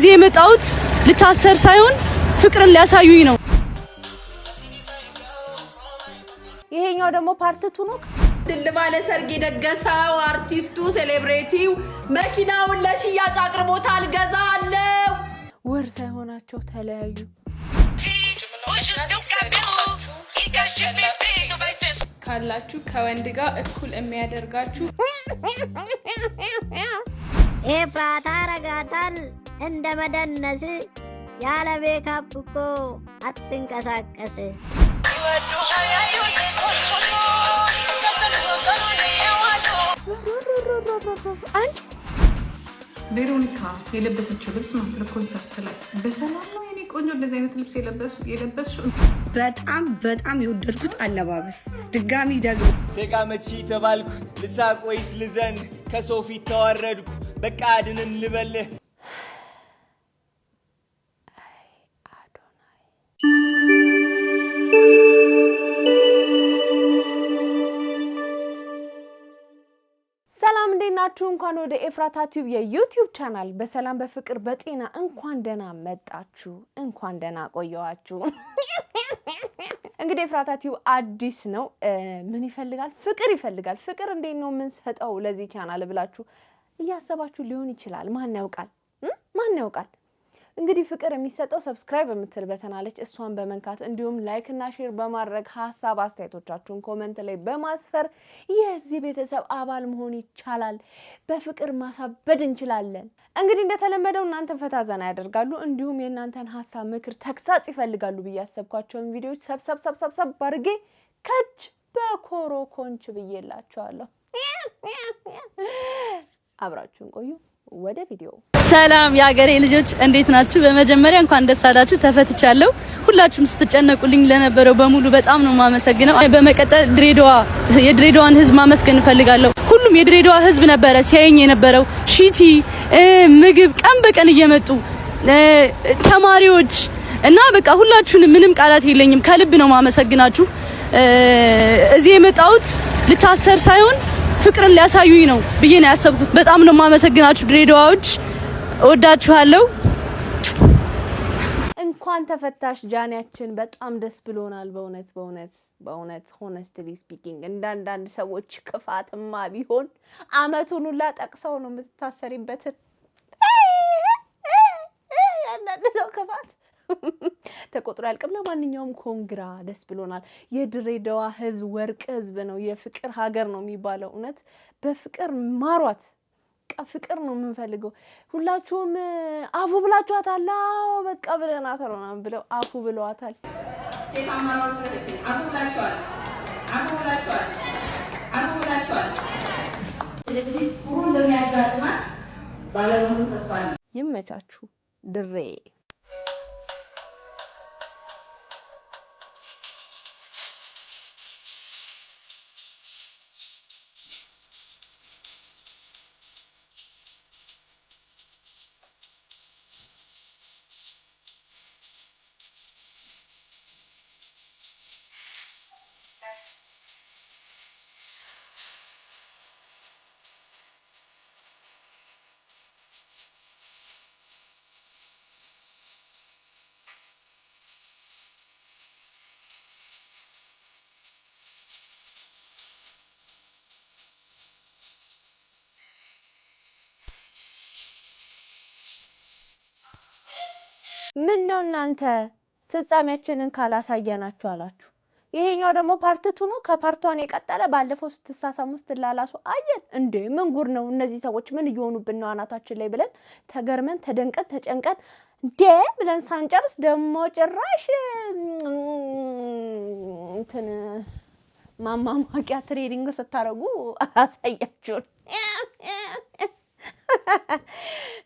እዚህ የመጣሁት ልታሰር ሳይሆን ፍቅርን ሊያሳዩኝ ነው። ይሄኛው ደግሞ ፓርት 2 ነው። ድል ባለ ሰርግ የደገሰው አርቲስቱ ሴሌብሪቲው መኪናውን ለሽያጭ አቅርቦታል። ገዛለው ወር ሳይሆናቸው ተለያዩ። ካላችሁ ከወንድ ጋር እኩል የሚያደርጋችሁ ኤፍራታ ረጋታል እንደ መደነስ ያለ ሜካፕ እኮ አትንቀሳቀስ። አንድ ቬሮኒካ የለበሰችው ልብስ ማለት ለኮንሰርት ላይ በሰላም ነው የኔ ቆንጆ እንደዚህ አይነት ልብስ የለበስሽው? በጣም የወደድኩት አለባበስ ድጋሚ ደግሞ ደጋ መቺ ተባልኩ ልሳቅ ወይስ ልዘን ከሰው ፊት ተዋረድኩ በቃ አድንን ልበልህ። ሰላም እንደናችሁ እንኳን ወደ ኤፍራታ ቲዩብ የዩቲዩብ ቻናል በሰላም በፍቅር በጤና እንኳን ደህና መጣችሁ እንኳን ደህና ቆያችሁ። እንግዲህ ኤፍራታ ቲዩብ አዲስ ነው። ምን ይፈልጋል? ፍቅር ይፈልጋል። ፍቅር እንዴት ነው ምን ሰጠው ለዚህ ቻናል ብላችሁ እያሰባችሁ ሊሆን ይችላል። ማን ያውቃል? እንግዲህ ፍቅር የሚሰጠው ሰብስክራይብ የምትል በተናለች እሷን በመንካት እንዲሁም ላይክ እና ሼር በማድረግ ሐሳብ አስተያየቶቻችሁን ኮሜንት ላይ በማስፈር የዚህ ቤተሰብ አባል መሆን ይቻላል። በፍቅር ማሳበድ እንችላለን። እንግዲህ እንደተለመደው እናንተን ፈታ ዘና ያደርጋሉ እንዲሁም የእናንተን ሐሳብ ምክር ተግሳጽ ይፈልጋሉ ብያሰብኳቸውን ቪዲዮዎች ሰብሰብ አድርጌ ከች በኮሮኮንች ብዬላችኋለሁ። አብራችሁን ቆዩ። ወደ ቪዲዮ። ሰላም የሀገሬ ልጆች እንዴት ናችሁ? በመጀመሪያ እንኳን ደስ አላችሁ። ተፈትቻለሁ። ሁላችሁም ስትጨነቁልኝ ለነበረው በሙሉ በጣም ነው ማመሰግነው። በመቀጠል የድሬዳዋን ህዝብ ማመስገን እፈልጋለሁ። ሁሉም የድሬዳዋ ህዝብ ነበረ ሲያየኝ የነበረው ሺቲ ምግብ ቀን በቀን እየመጡ ተማሪዎች እና በቃ ሁላችሁንም ምንም ቃላት የለኝም። ከልብ ነው ማመሰግናችሁ። እዚህ የመጣሁት ልታሰር ሳይሆን ፍቅርን ሊያሳዩኝ ነው ብዬ ነው ያሰብኩት። በጣም ነው ማመሰግናችሁ ድሬዳዋዎች፣ እወዳችኋለሁ። እንኳን ተፈታሽ ጃኒያችን፣ በጣም ደስ ብሎናል። በእውነት ሆነስትሊ ስፒኪንግ እንዳንዳንድ ሰዎች ክፋትማ ቢሆን አመቱን ሁላ ጠቅሰው ነው የምትታሰሪበትን ያንዳንድ ሰው ክፋት ተቆጥሮ ያልቅም። ለማንኛውም ኮንግራ ደስ ብሎናል። የድሬዳዋ ህዝብ ወርቅ ህዝብ ነው። የፍቅር ሀገር ነው የሚባለው። እውነት በፍቅር ማሯት። ፍቅር ነው የምንፈልገው። ሁላችሁም አፉ ብላችኋታል። አዎ በቃ ብለናታል ነው ብለው አፉ ብለዋታል። ይመቻችሁ ድሬ። ምን ነው እናንተ ፍጻሜያችንን ካላሳየናችሁ አላችሁ። ይሄኛው ደግሞ ፓርት 2 ነው። ከፓርት 1 የቀጠለ ባለፈው ስትሳሳሙ ስትላላሱ አየን እንዴ። ምን ጉር ነው እነዚህ ሰዎች ምን እየሆኑብን ነው አናታችን ላይ ብለን ተገርመን ተደንቀን ተጨንቀን እንዴ ብለን ሳንጨርስ ደግሞ ጭራሽ እንትን ማማማቂያ ትሬዲንግ ስታረጉ አሳያችሁን።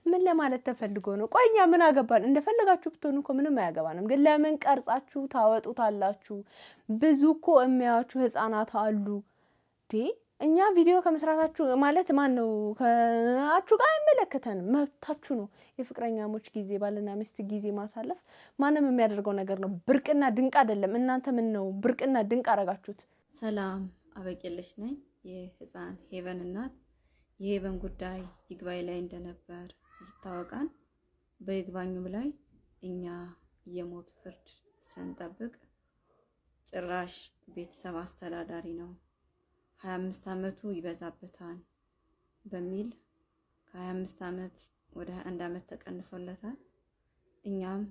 ምን ለማለት ተፈልጎ ነው? ቆይኛ ምን አገባን? እንደፈለጋችሁ ብትሆኑ እኮ ምንም አያገባንም። ግን ለምን ቀርጻችሁ ታወጡታላችሁ? ብዙ እኮ የሚያዩአችሁ ህፃናት አሉ። እኛ ቪዲዮ ከመስራታችሁ ማለት ማን ነው ከአችሁ ጋር አይመለከተንም። መብታችሁ ነው። የፍቅረኛሞች ጊዜ ባልና ሚስት ጊዜ ማሳለፍ ማንም የሚያደርገው ነገር ነው። ብርቅና ድንቅ አይደለም። እናንተ ምን ነው ብርቅና ድንቅ አረጋችሁት? ሰላም አበቄለሽ ነኝ። የህፃን ሄቨን እናት። የሄቨን ጉዳይ ይግባይ ላይ እንደነበር ይታወቃል። በይግባኙም ላይ እኛ የሞት ፍርድ ስንጠብቅ ጭራሽ ቤተሰብ አስተዳዳሪ ነው 25 ዓመቱ ይበዛበታል በሚል ከ25 ዓመት ወደ 21 ዓመት ተቀንሶለታል። እኛም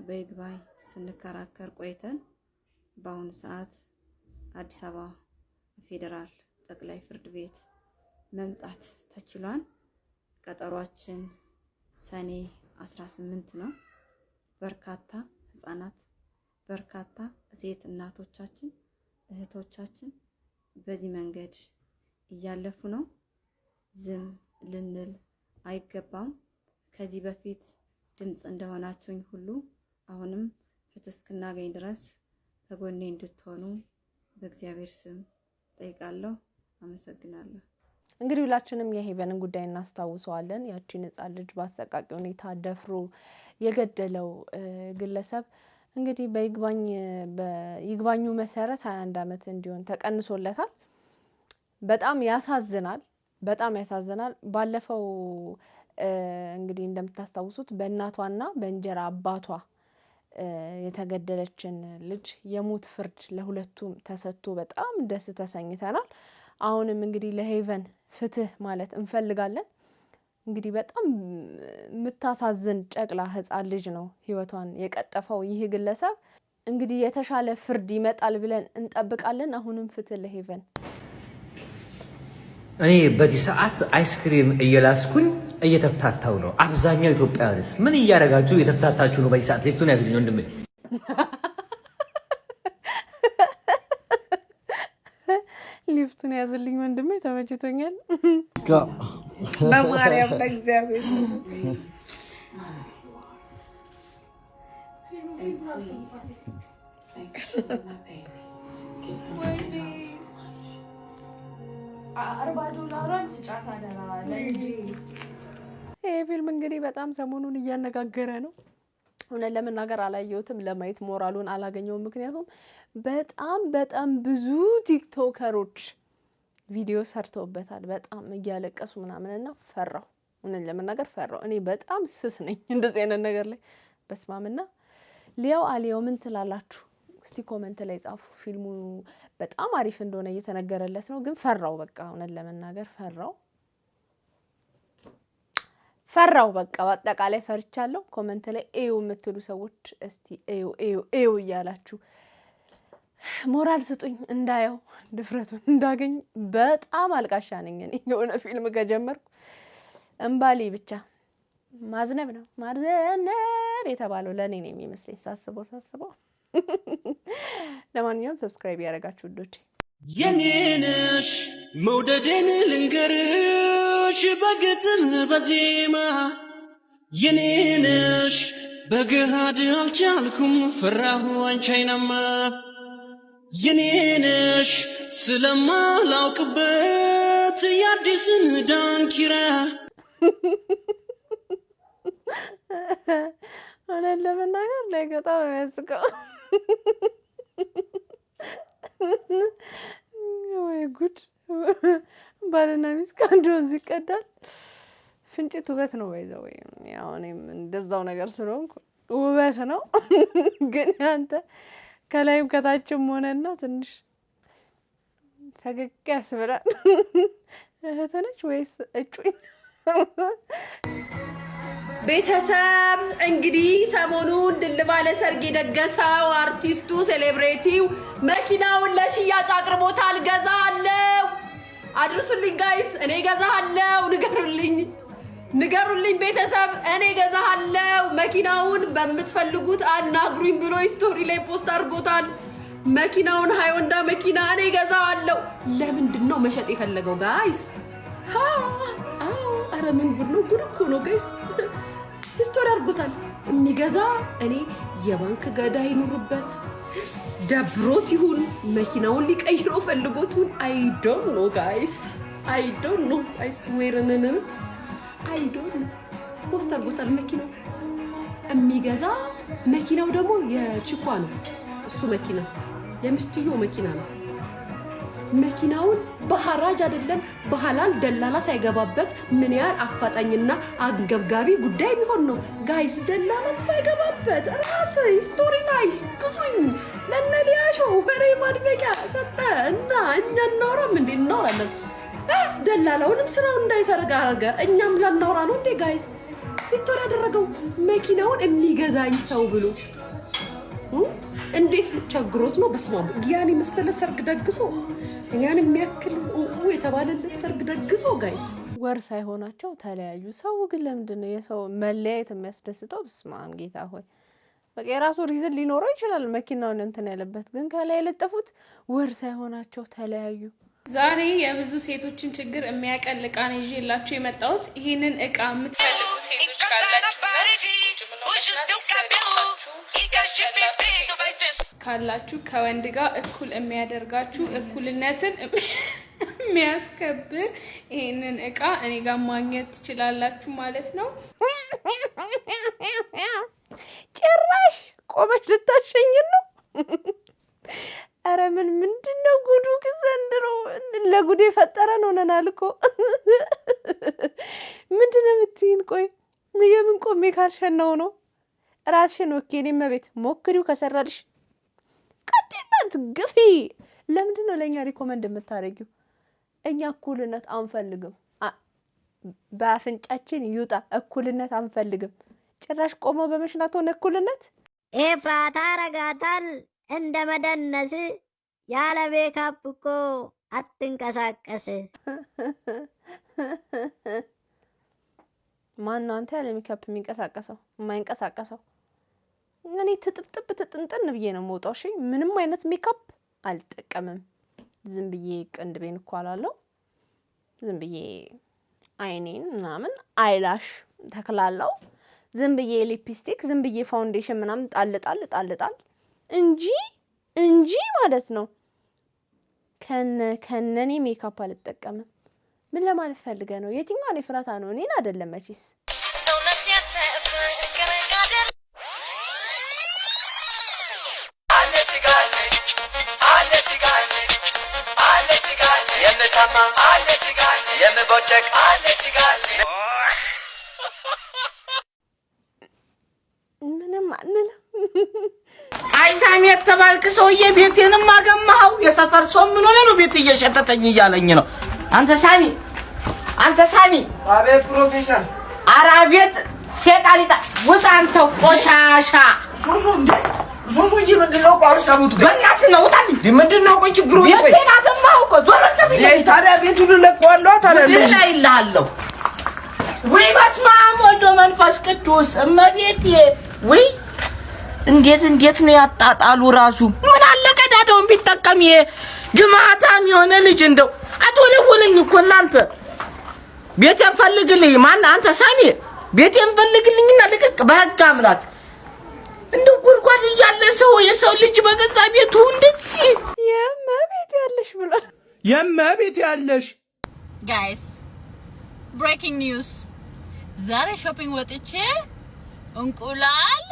በይግባኝ ስንከራከር ቆይተን በአሁኑ ሰዓት አዲስ አበባ ፌዴራል ጠቅላይ ፍርድ ቤት መምጣት ተችሏል። ቀጠሯችን ሰኔ 18 ነው። በርካታ ህፃናት በርካታ ሴት እናቶቻችን እህቶቻችን በዚህ መንገድ እያለፉ ነው። ዝም ልንል አይገባም። ከዚህ በፊት ድምጽ እንደሆናችሁኝ ሁሉ አሁንም ፍትህ እስክናገኝ ድረስ ከጎኔ እንድትሆኑ በእግዚአብሔር ስም ጠይቃለሁ። አመሰግናለሁ። እንግዲህ ሁላችንም የሄቨንን ጉዳይ እናስታውሰዋለን። ያቺን ህፃን ልጅ በአሰቃቂ ሁኔታ ደፍሮ የገደለው ግለሰብ እንግዲህ በይግባኙ መሰረት 21 ዓመት እንዲሆን ተቀንሶለታል። በጣም ያሳዝናል። ባለፈው እንግዲህ እንደምታስታውሱት በእናቷና በእንጀራ አባቷ የተገደለችን ልጅ የሞት ፍርድ ለሁለቱም ተሰጥቶ በጣም ደስ ተሰኝተናል። አሁንም እንግዲህ ለሄቨን ፍትህ ማለት እንፈልጋለን። እንግዲህ በጣም የምታሳዝን ጨቅላ ህፃን ልጅ ነው ህይወቷን የቀጠፈው ይህ ግለሰብ። እንግዲህ የተሻለ ፍርድ ይመጣል ብለን እንጠብቃለን። አሁንም ፍትህ ለሄቨን። እኔ በዚህ ሰዓት አይስክሪም እየላስኩኝ እየተፍታታው ነው። አብዛኛው ኢትዮጵያውያንስ ምን እያደረጋችሁ እየተፍታታችሁ ነው? በዚህ ሰዓት ሌፍቱን ያዝልኝ ወንድሜ። ሊፍቱን ያዝልኝ ወንድሜ፣ ተመችቶኛል። በማርያም በእግዚአብሔር ይሄ ፊልም እንግዲህ በጣም ሰሞኑን እያነጋገረ ነው። እውነት ለመናገር አላየሁትም፣ ለማየት ሞራሉን አላገኘውም። ምክንያቱም በጣም ብዙ ቲክቶከሮች ቪዲዮ ሰርተውበታል፣ በጣም እያለቀሱ ምናምንና ፈራው። እውነት ለመናገር ፈራው። እኔ በጣም ስስ ነኝ እንደዚህ አይነት ነገር ላይ። በስማምና ሊያው አሊያው ምን ትላላችሁ? እስቲ ኮሜንት ላይ ጻፉ። ፊልሙ በጣም አሪፍ እንደሆነ እየተነገረለት ነው፣ ግን ፈራው። በቃ እውነት ለመናገር ፈራው። በቃ በአጠቃላይ ፈርቻለሁ። ኮሜንት ላይ ኤው የምትሉ ሰዎች እስቲ ኤው እያላችሁ ሞራል ስጡኝ፣ እንዳየው ድፍረቱን እንዳገኝ። በጣም አልቃሻ ነኝ እኔ። የሆነ ፊልም ከጀመርኩ እምባሌ ብቻ ማዝነብ ነው። ማዝነብ የተባለው ለእኔ ነው የሚመስለኝ ሳስበው። ለማንኛውም ሰብስክራይብ ያደረጋችሁ ውዶቼ የኔንሽ መውደዴን ልንገርሽ በግጥም በዜማ የኔንሽ በገሃድ አልቻልኩም ፈራሁ አንቻይናማ የኔንሽ ስለማላውቅበት የአዲስን ዳንኪራ እውነት ለመናገር ላይ በጣም ነው የሚያስቀው። ወይ ጉድ! ባልና ሚስት ከአንድ ወንዝ ይቀዳል። ፍንጭት ውበት ነው ባይዘው። ያው እኔም እንደዛው ነገር ስለሆንኩ ውበት ነው። ግን አንተ ከላይም ከታችም ሆነና ትንሽ ፈገግ ያስብላል። እህት ነች ወይስ እጩኝ? ቤተሰብ እንግዲህ ሰሞኑን ድል ባለ ሰርግ የደገሰው አርቲስቱ ሴሌብሬቲው መኪናውን ለሽያጭ አቅርቦታል። ገዛለሁ፣ አድርሱልኝ ጋይስ፣ እኔ ገዛለሁ። ንገሩልኝ ቤተሰብ፣ እኔ ገዛለሁ። መኪናውን በምትፈልጉት አናግሩኝ ብሎ ስቶሪ ላይ ፖስት አድርጎታል። መኪናውን ሃይወንዳ መኪና እኔ ገዛለሁ። ለምንድን ነው መሸጥ የፈለገው ጋይስ? አረ ምን ጉድ ነው! ጉድ እኮ ነው ጋይስ። ስቶሪ አድርጎታል። የሚገዛ እኔ የባንክ ገዳ ይኑርበት ደብሮት ይሁን መኪናውን ሊቀይረው ፈልጎቱን አይ ዶንት ኖ ጋይስ፣ አይ ዶንት ኖ። አይ ስዌር አይ ዶንት ኖ። ፖስት አድርጎታል መኪናው። የሚገዛ መኪናው ደግሞ የችኳ ነው። እሱ መኪና የሚስትዮ መኪና ነው። መኪናውን በሐራጅ አይደለም በሐላል ደላላ ሳይገባበት ምን ያህል አፋጣኝና አንገብጋቢ ጉዳይ ቢሆን ነው ጋይስ። ደላላም ሳይገባበት ራስ ስቶሪ ላይ ግዙኝ ለነሊያሾ ወሬ ማድመቂያ ሰጠ እና እኛ እናወራም እንዴ? እናወራለን። ደላላውንም ስራውን እንዳይሰርግ አደረገ። እኛም ላናወራ ነው እንዴ ጋይስ? ስቶሪ ያደረገው መኪናውን የሚገዛኝ ሰው ብሎ እንዴት ቸግሮት ነው? በስማም ያን የመሰለ ሰርግ ደግሶ ያን የሚያክል የተባለለት ሰርግ ደግሶ ጋይስ ወር ሳይሆናቸው ተለያዩ። ሰው ግን ለምንድን ነው የሰው መለያየት የሚያስደስተው? በስማም ጌታ ሆይ በቃ የራሱ ሪዝን ሊኖረው ይችላል መኪናውን እንትን ያለበት፣ ግን ከላይ የለጠፉት ወር ሳይሆናቸው ተለያዩ። ዛሬ የብዙ ሴቶችን ችግር የሚያቀል እቃ ነው ይዤላችሁ የመጣሁት። ይህንን እቃ የምትፈልጉ ሴቶች ካላችሁ ከወንድ ጋር እኩል የሚያደርጋችሁ እኩልነትን የሚያስከብር ይህንን እቃ እኔ ጋር ማግኘት ትችላላችሁ ማለት ነው። ጭራሽ ቆመሽ ልታሸኝ ነው? አረ ምንድነው ጉዱ? ዘንድሮ ለጉድ የፈጠረን ሆነናል እኮ። ምንድነው የምትይን? ቆይ የምን ቆሜ ካልሸናው ነው? ራስሽን ወኬ እኔም ቤት ሞክሪው ከሰራልሽ ቀጥይበት ግፊ። ለምንድነው ለእኛ ሪኮመንድ የምታደርጊው? እኛ እኩልነት አንፈልግም። በአፍንጫችን ይውጣ። እኩልነት አንፈልግም። ጭራሽ ቆሞ በመሽናት ሆነ እኩልነት። ኤፍራታ ረጋታል እንደ መደነስ ያለ ሜካፕ እኮ አትንቀሳቀስ። ማነው አንተ ያለ ሜካፕ የሚንቀሳቀሰው? የማይንቀሳቀሰው እኔ ትጥብጥብ ትጥንጥን ብዬ ነው የምወጣው። እሺ ምንም አይነት ሜካፕ አልጠቀምም። ዝም ብዬ ቅንድቤን እኮ አላለው። ዝም ብዬ አይኔን ምናምን አይላሽ ተክላለው። ዝም ብዬ ሊፕስቲክ፣ ዝም ብዬ ፋውንዴሽን ምናምን ጣልጣል እንጂ ማለት ነው ከነኔ ሜካፕ አልጠቀምም። ምን ለማለት ፈልገ ነው? የትኛው ነው ፍራታ ነው? እኔን አይደለም መቼስ። ምንም አንልም። አይ ሳሚ የተባልክ ሰውዬ ቤቴንም አገማኸው። የሰፈር ሰው ምን ሆነ ነው ቤት እየሸተተኝ እያለኝ ነው። አንተ ሳሚ አቤት ፕሮፌሰር። ኧረ ቤት ሴጣሊጣ ውጣ አንተ ቆሻሻ። ሱሱዬ ምንድነው? ቋርሳቡት በእናትህ ነው ውጣ። ምንድነው? ቆይ ችግሩ ነው። ቤቴን አገማኸው እኮ ዞር ተብዬ። ታዲያ ቤቱን ለቀዋለሁ ታዲያ ምን አይልሃለሁ? ወይ በስመ አብ ወወልድ ወመንፈስ ቅዱስ እመቤቴ። ወይ እንዴት ነው ያጣጣሉ ራሱ። ምን አለ ቀዳዳውን ቢጠቀም ግማታም የሆነ ልጅ እንደው አትወለወለኝ እኮ እናንተ። ቤቴን ፈልግልኝ። ማን አንተ ሳሚ? ቤቴን ፈልግልኝና ልቅቅ በህግ አምላክ። እንደው ጉድጓድ እያለ የሰው ልጅ በገዛ ቤቱ እንደዚህ የመቤት ያለሽ ብሏል። የመቤት ያለሽ ጋይስ ብሬኪንግ ኒውስ። ዛሬ ሾፒንግ ወጥቼ እንቁላል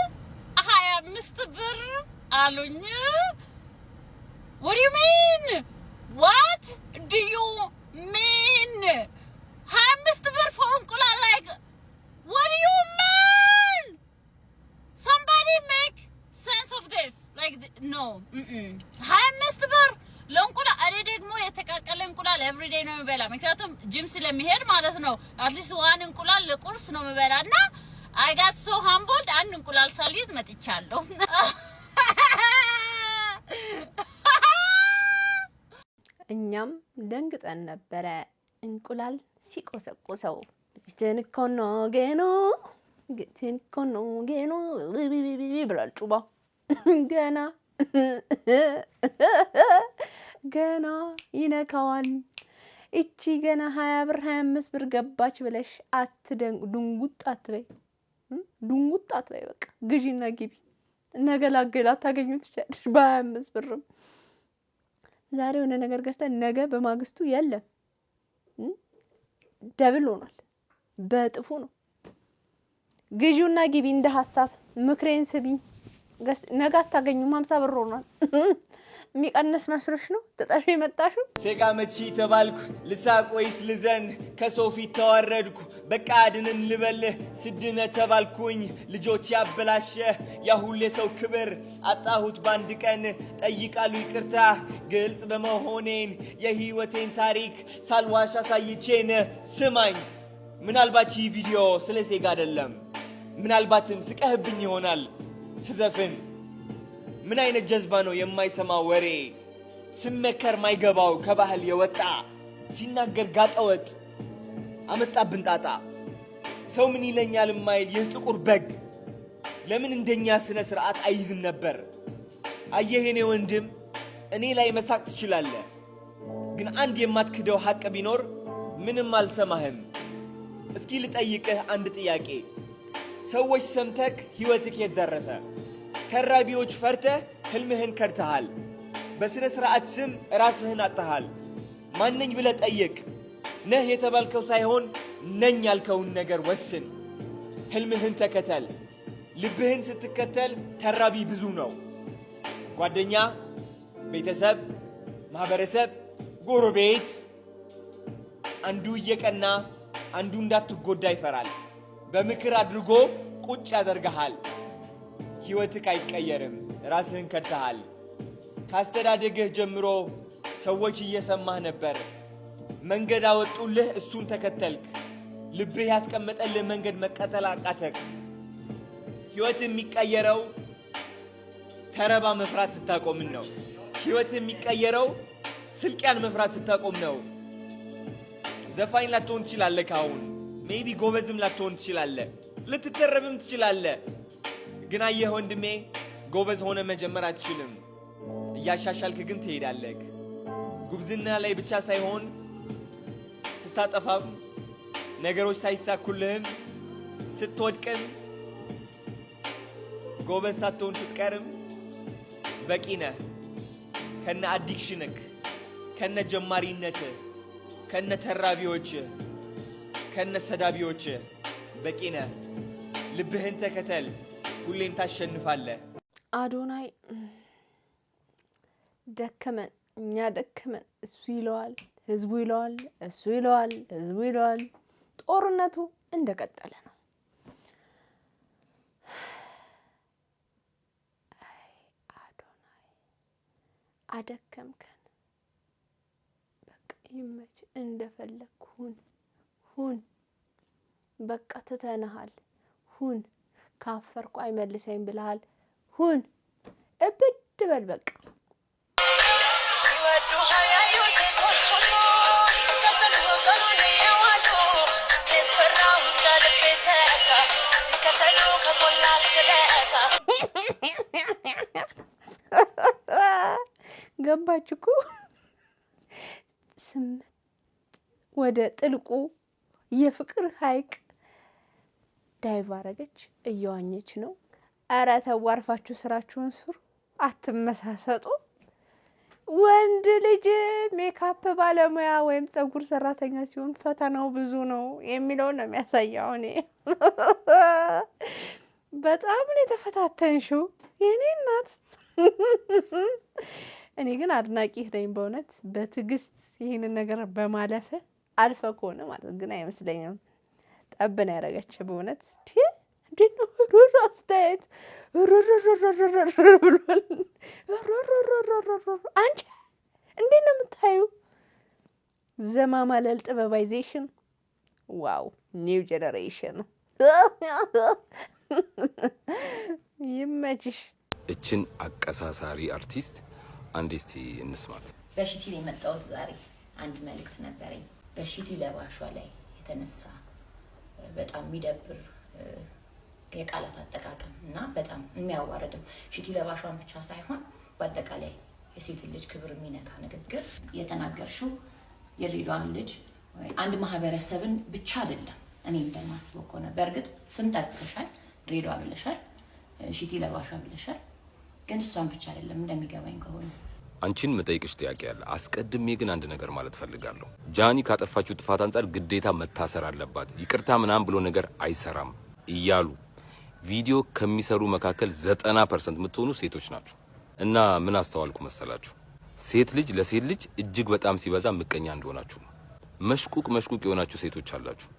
25 ብር አሉኝ። What do you mean? What do you mean? 25 ብር for እንቁላል? Like what do you mean? Somebody make sense of this. Like no. 25 ብር ለእንቁላል። እኔ ደግሞ የተቀቀለ እንቁላል ኤቭሪዴይ ነው የምበላ፣ ምክንያቱም ጂም ስለሚሄድ ማለት ነው። አትሊስት ዋን እንቁላል ለቁርስ ነው የምበላና I got so humbled አንድ እንቁላል ሳልይዝ መጥቻለሁ። እኛም ደንግጠን ነበረ እንቁላል ሲቆሰቁሰው። ግትንኮኖ ገኖ ብሏል ጩባው። ገና ይነካዋል። እቺ ገና 20 ብር 25 ብር ገባች ብለሽ ድንጉጥ አትበይ። በቃ ግዢና ግቢ። ነገ ላገላ ታገኙ ትችላለሽ በ25 ብርም። ዛሬ የሆነ ነገር ገዝተን ነገ በማግስቱ የለም። ደብል ሆኗል። በጥፉ ነው። ግዢውና ግቢ። እንደ ሐሳብ ምክሬን ስቢ። ነገ አታገኙም። 50 ብር ሆኗል። የሚቀንስ መስሎሽ ነው ተጣሽ የመጣሽው? ሴቃ መቺ ተባልኩ ልሳቅ ወይስ ልዘን ከሰው ፊት ተዋረድኩ በቃ አድንን ልበልህ ስድነ ተባልኩኝ ልጆች ያበላሸ ያ ሁሌ ሰው ክብር አጣሁት ባንድ ቀን ጠይቃሉ ይቅርታ ግልጽ በመሆኔን የህይወቴን ታሪክ ሳልዋሽ አሳይቼን ስማኝ ምናልባት ይህ ቪዲዮ ስለ ሴጋ አይደለም ምናልባትም ስቀህብኝ ይሆናል ስዘፍን ምን አይነት ጀዝባ ነው የማይሰማ ወሬ ስመከር ማይገባው ከባህል የወጣ ሲናገር ጋጠወጥ አመጣብን ጣጣ ሰው ምን ይለኛል ማይል ይህ ጥቁር በግ ለምን እንደኛ ስነ ስርዓት አይዝም ነበር አየህ የኔ ወንድም እኔ ላይ መሳቅ ትችላለህ ግን አንድ የማትክደው ሐቅ ቢኖር ምንም አልሰማህም እስኪ ልጠይቅህ አንድ ጥያቄ ሰዎች ሰምተክ ህይወትክ የደረሰ ተራቢዎች ፈርተህ ህልምህን ከርተሃል በስነ ስርዓት ስም ራስህን አጣሃል ማንነኝ ብለህ ጠይቅ ነህ የተባልከው ሳይሆን ነኝ ያልከውን ነገር ወስን ህልምህን ተከተል ልብህን ስትከተል ተራቢ ብዙ ነው ጓደኛ ቤተሰብ ማህበረሰብ ጎረቤት አንዱ እየቀና አንዱ እንዳትጎዳ ይፈራል በምክር አድርጎ ቁጭ ያደርጋል ህይወትክ አይቀየርም ራስህን ከድተሃል ካስተዳደግህ ጀምሮ ሰዎች እየሰማህ ነበር መንገድ አወጡልህ እሱን ተከተልክ ልብህ ያስቀመጠልህ መንገድ መቀጠል አቃተክ ህይወት የሚቀየረው ተረባ መፍራት ስታቆም ነው ህይወት የሚቀየረው ስልቂያን መፍራት ስታቆም ነው ዘፋኝ ላትሆን ትችላለህ ካሁን ሜቢ ጎበዝም ላትሆን ትችላለህ ልትተረብም ትችላለህ ግን አየህ ወንድሜ ጎበዝ ሆነ መጀመር አትችልም እያሻሻልክ ግን ትሄዳለህ ጉብዝና ላይ ብቻ ሳይሆን ስታጠፋም ነገሮች ሳይሳኩልህም ስትወድቅም ጎበዝ ሳትሆን ስትቀርም በቂ ነህ ከነ አዲክሽንክ ከነ ጀማሪነት ከነ ተራቢዎች ከነ ሰዳቢዎች በቂ ነህ ልብህን ተከተል ሁሌም ታሸንፋለህ አዶናይ ደከመን እኛ ደከመን እሱ ይለዋል ህዝቡ ይለዋል እሱ ይለዋል ህዝቡ ይለዋል ጦርነቱ እንደቀጠለ ነው አዶናይ አደከምከን በቃ ይመች እንደፈለክ ሁን በቃ ትተናሃል ሁን ካፈርኩ አይመልሰኝ ብለሃል ሁን እብድ በል በቃ ገባች እኮ ስምት ወደ ጥልቁ የፍቅር ሐይቅ ዳይቭ አረገች እየዋኘች ነው ኧረ ተው አርፋችሁ ስራችሁን ስሩ አትመሳሰጡ ወንድ ልጅ ሜካፕ ባለሙያ ወይም ፀጉር ሰራተኛ ሲሆን ፈተናው ብዙ ነው የሚለው ነው የሚያሳየው እኔ በጣም ነው የተፈታተንሽው የኔ እናት እኔ ግን አድናቂህ ነኝ በእውነት በትዕግስት ይሄንን ነገር በማለፍ አልፈ ከሆነ ማለት ግን አይመስለኝም ጠብና ያረጋች በእውነት እንዴት ነው አስተያየት ብሏል አንቺ እንዴት ነው የምታዩ ዘማማለል ጥበባይዜሽን ዋው ኒው ጄነሬሽን ይመችሽ እችን አቀሳሳሪ አርቲስት አንዴ እስቲ እንስማት በሽቲ ላይ መጣሁት ዛሬ አንድ መልእክት ነበረኝ በሽቲ ለባሿ ላይ የተነሳ በጣም የሚደብር የቃላት አጠቃቀም እና በጣም የሚያዋርድም ሽቲ ለባሿን ብቻ ሳይሆን በአጠቃላይ የሴት ልጅ ክብር የሚነካ ንግግር የተናገርሽው የድሬዳዋን ልጅ አንድ ማህበረሰብን ብቻ አይደለም እኔ እንደማስበው ከሆነ በእርግጥ ስም ጠቅሰሻል ድሬዳዋ ብለሻል ሽቲ ለባሿ ብለሻል ግን እሷን ብቻ አይደለም እንደሚገባኝ ከሆነ አንቺን መጠይቅሽ ጥያቄ አለ አስቀድሜ ግን አንድ ነገር ማለት ፈልጋለሁ ጃኒ ካጠፋችው ጥፋት አንፃር ግዴታ መታሰር አለባት ይቅርታ ምናምን ብሎ ነገር አይሰራም እያሉ ቪዲዮ ከሚሰሩ መካከል 90% የምትሆኑ ሴቶች ናቸው እና ምን አስተዋልኩ መሰላችሁ ሴት ልጅ ለሴት ልጅ እጅግ በጣም ሲበዛ ምቀኛ እንደሆናችሁ መሽቁቅ የሆናችሁ ሴቶች አላችሁ።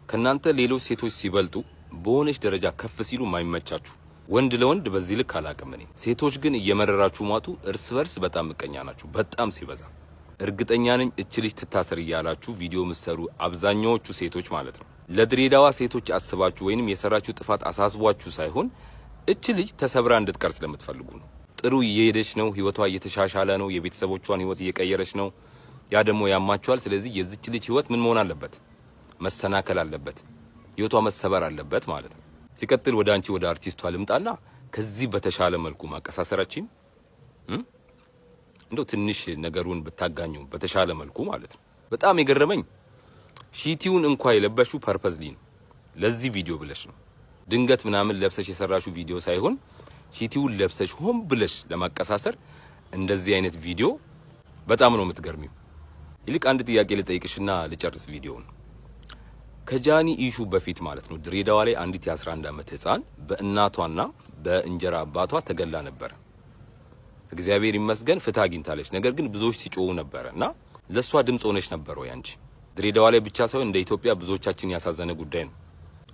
ከናንተ ሌሎች ሴቶች ሲበልጡ በሆነች ደረጃ ከፍ ሲሉ ማይመቻችሁ ወንድ ለወንድ በዚህ ልክ አላቅም እኔ። ሴቶች ግን እየመረራችሁ ማቱ እርስ በርስ በጣም ምቀኛ ናችሁ በጣም ሲበዛ። እርግጠኛ ነኝ እች ልጅ ትታሰር እያላችሁ ቪዲዮ ምሰሩ አብዛኛዎቹ ሴቶች ማለት ነው ለድሬዳዋ ሴቶች አስባችሁ ወይንም የሰራችሁ ጥፋት አሳስቧችሁ ሳይሆን እች ልጅ ተሰብራ እንድትቀር ስለምትፈልጉ ነው። ጥሩ እየሄደች ነው፣ ህይወቷ እየተሻሻለ ነው፣ የቤተሰቦቿን ህይወት እየቀየረች ነው። ያ ደግሞ ያማቸዋል። ስለዚህ የዚች ልጅ ህይወት ምን መሆን አለበት? መሰናከል አለበት፣ ህይወቷ መሰበር አለበት ማለት ነው። ሲቀጥል ወደ አንቺ ወደ አርቲስቷ ልምጣና ከዚህ በተሻለ መልኩ ማቀሳሰራችን እንደው ትንሽ ነገሩን ብታጋኙ በተሻለ መልኩ ማለት ነው። በጣም የገረመኝ ሺቲውን እንኳን የለበሽው ፐርፐዝሊ ነው፣ ለዚህ ቪዲዮ ብለሽ ነው። ድንገት ምናምን ለብሰሽ የሰራሽው ቪዲዮ ሳይሆን ሺቲውን ለብሰሽ ሆን ብለሽ ለማቀሳሰር እንደዚህ አይነት ቪዲዮ በጣም ነው የምትገርሚው። ይልቅ አንድ ጥያቄ ልጠይቅሽና ልጨርስ ቪዲዮውን። ከጃኒ ኢሹ በፊት ማለት ነው ድሬዳዋ ላይ አንዲት የ11 ዓመት ህፃን በእናቷና በእንጀራ አባቷ ተገላ ነበር። እግዚአብሔር ይመስገን ፍትህ አግኝታለች። ነገር ግን ብዙዎች ሲጮሁ ነበርና ለሷ ድምጽ ሆነሽ ነበር ወይ አንቺ? ድሬዳዋ ላይ ብቻ ሳይሆን እንደ ኢትዮጵያ ብዙዎቻችን ያሳዘነ ጉዳይ ነው።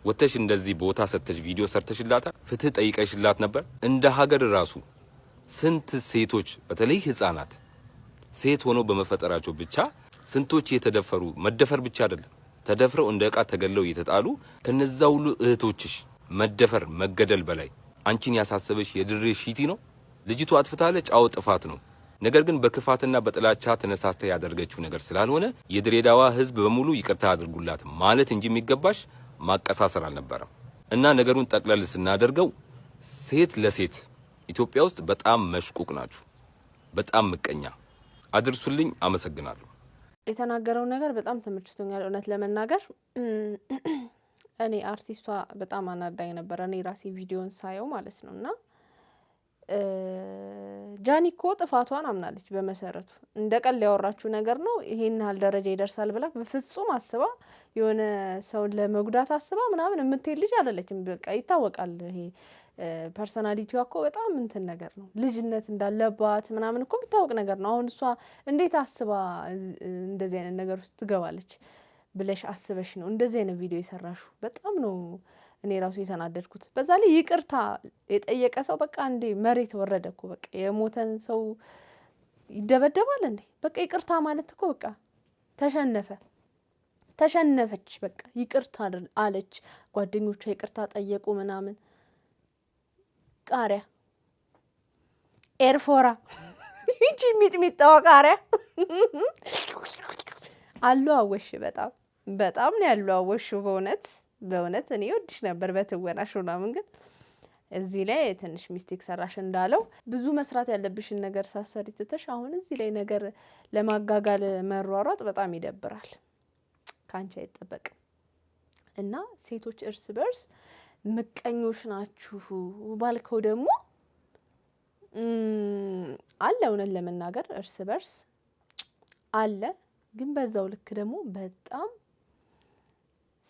ወተሽ እንደዚህ ቦታ ሰተሽ ቪዲዮ ሰርተሽላታ ፍትህ ጠይቀሽላት ነበር? እንደ ሀገር ራሱ ስንት ሴቶች በተለይ ህፃናት ሴት ሆነው በመፈጠራቸው ብቻ ስንቶች የተደፈሩ፣ መደፈር ብቻ አይደለም ተደፍረው እንደ ዕቃ ተገለው እየተጣሉ ከነዛ ሁሉ እህቶችሽ መደፈር መገደል በላይ አንቺን ያሳሰበሽ የድሬ ሺቲ ነው? ልጅቱ አጥፍታለች፣ አዎ ጥፋት ነው። ነገር ግን በክፋትና በጥላቻ ተነሳስታ ያደረገችው ነገር ስላልሆነ የድሬዳዋ ህዝብ በሙሉ ይቅርታ አድርጉላት ማለት እንጂ የሚገባሽ ማቀሳሰር አልነበረም። እና ነገሩን ጠቅለል ስናደርገው ሴት ለሴት ኢትዮጵያ ውስጥ በጣም መሽቁቅ ናችሁ፣ በጣም ምቀኛ። አድርሱልኝ። አመሰግናለሁ። የተናገረው ነገር በጣም ተመችቶኛል። እውነት ለመናገር እኔ አርቲስቷ በጣም አናዳኝ ነበር፣ እኔ ራሴ ቪዲዮን ሳየው ማለት ነው። እና ጃኒ እኮ ጥፋቷን አምናለች። በመሰረቱ እንደ ቀል ያወራችው ነገር ነው። ይሄን ያህል ደረጃ ይደርሳል ብላ በፍጹም አስባ የሆነ ሰውን ለመጉዳት አስባ ምናምን የምትሄድ ልጅ አይደለችም። በቃ ይታወቃል። ይሄ ፐርሰናሊቲዋ እኮ በጣም እንትን ነገር ነው። ልጅነት እንዳለባት ምናምን እኮ የሚታወቅ ነገር ነው። አሁን እሷ እንዴት አስባ እንደዚህ አይነት ነገር ውስጥ ትገባለች ብለሽ አስበሽ ነው እንደዚህ አይነት ቪዲዮ የሰራሹ? በጣም ነው እኔ ራሱ የተናደድኩት። በዛ ላይ ይቅርታ የጠየቀ ሰው በቃ እንዴ መሬት ወረደ እኮ። በቃ የሞተን ሰው ይደበደባል እንዴ? በቃ ይቅርታ ማለት እኮ በቃ ተሸነፈች። በቃ ይቅርታ አለች። ጓደኞቿ ይቅርታ ጠየቁ ምናምን። ቃሪያ ኤርፎራ ይቺ ሚጥሚጣዋ ቃሪያ አሉ አወሽ በጣም ነው ያሉ አወሽ። በእውነት እኔ ወድሽ ነበር በትወናሽ ምናምን፣ ግን እዚህ ላይ ትንሽ ሚስቴክ ሰራሽ። እንዳለው ብዙ መስራት ያለብሽን ነገር ሳሰሪ ትተሽ አሁን እዚህ ላይ ነገር ለማጋጋል መሯሯጥ በጣም ይደብራል። ካንቺ አይጠበቅም። እና ሴቶች እርስ በርስ ምቀኞች ናችሁ ባልከው ደግሞ አለ። እውነት ለመናገር እርስ በርስ አለ፣ ግን በዛው ልክ ደግሞ በጣም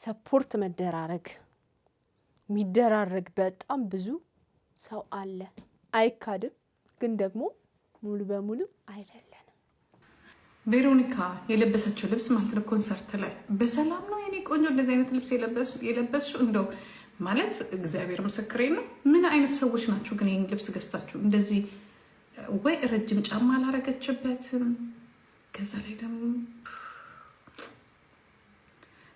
ሰፖርት የሚደራረግ በጣም ብዙ ሰው አለ። አይካድም፣ ግን ደግሞ ሙሉ በሙሉ አይደለንም። ቬሮኒካ የለበሰችው ልብስ ማለት ነው ኮንሰርት ላይ በሰላም ነው የኔ ቆንጆ እንደዚህ አይነት ልብስ የለበስሽው? እንደው ማለት እግዚአብሔር ምስክሬ ነው። ምን አይነት ሰዎች ናችሁ ግን ይህን ልብስ ገዝታችሁ እንደዚህ? ወይ ረጅም ጫማ አላረገችበትም። ከዛ ላይ ደግሞ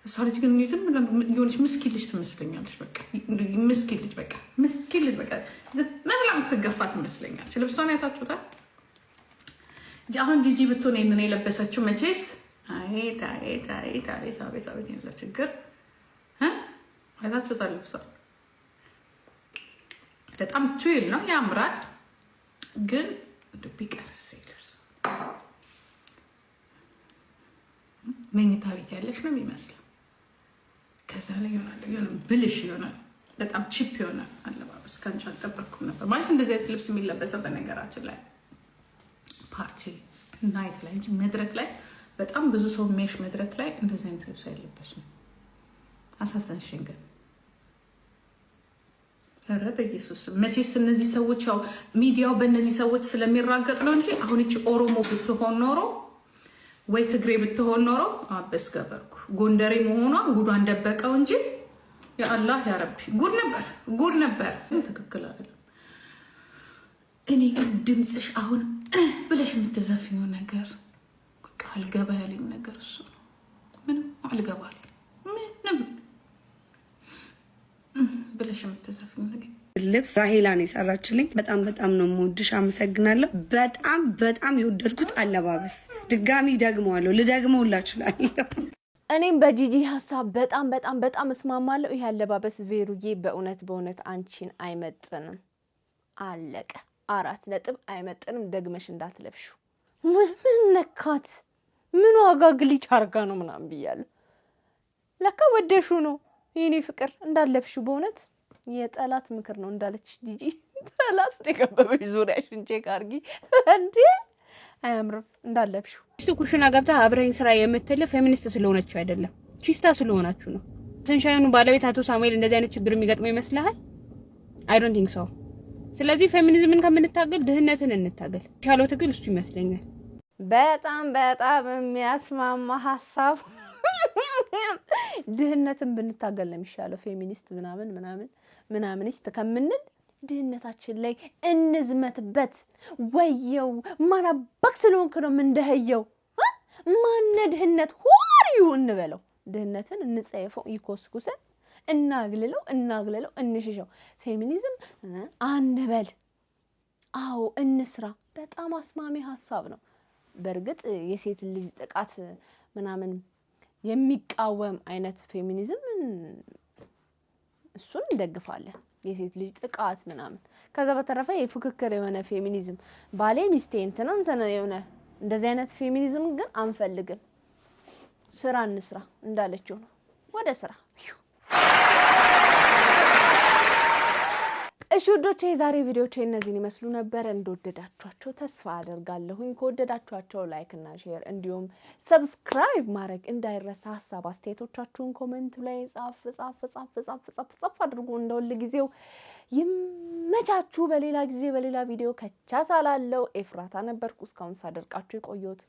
እሷ ልጅ ግን ዝም የሆነች ምስኪን ልጅ ትመስለኛለች። በቃ ምስኪን ልጅ በቃ ዝም ብላ የምትገፋ ትመስለኛለች። ልብሷን አይታችሁታል? አሁን ጂጂ ብትሆን ይህንን የለበሰችው መቼስ አቤት ያለው ችግር አይታችሁታል? ልብሷ በጣም ቱይል ነው፣ ያምራል። ግን ቢቀርስ ልብስ መኝታ ቤት ያለች ነው የሚመስለው። ከዛ ላይ ይሆናል ብልሽ ይሆናል። በጣም ቺፕ ይሆናል አለባበስ። ከአንቺ አልጠበቅኩም ነበር ማለት እንደዚህ አይነት ልብስ የሚለበሰው በነገራችን ላይ ፓርቲ ናይት ላይ እንጂ መድረክ ላይ በጣም ብዙ ሰው ሜሽ መድረክ ላይ እንደዚህ አይነት ልብስ አይለበስም። አሳዘንሽኝ። ግን ኧረ በኢየሱስ መቼስ እነዚህ ሰዎች ያው ሚዲያው በእነዚህ ሰዎች ስለሚራገጥ ነው እንጂ አሁን እቺ ኦሮሞ ብትሆን ኖሮ ወይ ትግሬ ብትሆን ኖሮ አበስ ገበርኩ። ጎንደሬ መሆኗ ጉዷን ደበቀው እንጂ ያ አላህ ያ ረቢ ጉድ ነበር። ትክክል አይደለም። እኔ ግን ድምፅሽ አሁን ብለሽ የምትዘፍኙ ነገር በቃ አልገባ ያለኝ ነገር እሱ ነው። ምንም አልገባል ምንም ብለሽ የምትዘፍኙ ነገር ልብስ ራሄላን የሰራችልኝ በጣም ነው የምወድሽ። አመሰግናለሁ። በጣም የወደድኩት አለባበስ ድጋሚ ደግመዋለሁ፣ ልደግመውላ እችላለሁ። እኔም በጂጂ ሀሳብ በጣም እስማማለሁ። ይሄ አለባበስ ቬሩዬ በእውነት አንቺን አይመጥንም። አለቀ። 4 ነጥብ። አይመጥንም። ደግመሽ እንዳትለብሹ። ምን ነካት? ምን ዋጋ ግሊች አርጋ ነው ምናምን ብያለሁ። ለካ ወደሹ ነው የኔ ፍቅር እንዳለብሹ። በእውነት የጠላት ምክር ነው እንዳለች ጂጂ። ጠላት ተከበበሽ ዙሪያሽን ቼክ አርጊ እንዴ! አያምርም እንዳለብሹ። ኩሽና ገብታ አብረኝ ስራ የምትል ፌሚኒስት ስለሆነች አይደለም፣ ቺስታ ስለሆናችሁ ነው። ሰንሻይኑ ባለቤት አቶ ሳሙኤል እንደዚህ አይነት ችግር የሚገጥመው ይመስልሃል? አይ ዶንት ቲንክ ሶ። ስለዚህ ፌሚኒዝምን ከምንታገል ድህነትን እንታገል። ቻለው ትግል እሱ ይመስለኛል። በጣም የሚያስማማ ሀሳብ። ድህነትን ብንታገል ነው የሚሻለው። ፌሚኒስት ምናምንስት ከምንል ድህነታችን ላይ እንዝመትበት። ወየው ማናባክ ስለሆንክ ነው ምንደህየው ማነ ድህነት ሆሪው እንበለው። ድህነትን እንጸየፈው፣ ይኮስኩሰን፣ እናግልለው፣ እንሽሸው። ፌሚኒዝም አንበል። አዎ እንስራ። በጣም አስማሚ ሀሳብ ነው። በእርግጥ የሴት ልጅ ጥቃት ምናምን የሚቃወም አይነት ፌሚኒዝም እሱን እንደግፋለን። የሴት ልጅ ጥቃት ምናምን። ከዛ በተረፈ የፉክክር የሆነ ፌሚኒዝም ባሌ ሚስቴ እንትና የሆነ እንደዚህ አይነት ፌሚኒዝም ግን አንፈልግም። ስራ እንስራ እንዳለችው ነው። ወደ ስራ። እሺ ውዶቼ የዛሬ ቪዲዮቼ እነዚህን ይመስሉ ነበር። እንደወደዳችኋቸው ተስፋ አደርጋለሁኝ። ከወደዳችኋቸው ላይክ እና ሼር እንዲሁም ሰብስክራይብ ማድረግ እንዳይረሳ። ሀሳብ አስተያየቶቻችሁን ኮሜንት ላይ ጻፍ አድርጉ። እንደሁል ጊዜው ይመቻችሁ። በሌላ ጊዜ በሌላ ቪዲዮ ከቻሳላለው ኤፍራታ ነበርኩ እስካሁን ሳደርቃችሁ የቆየሁት።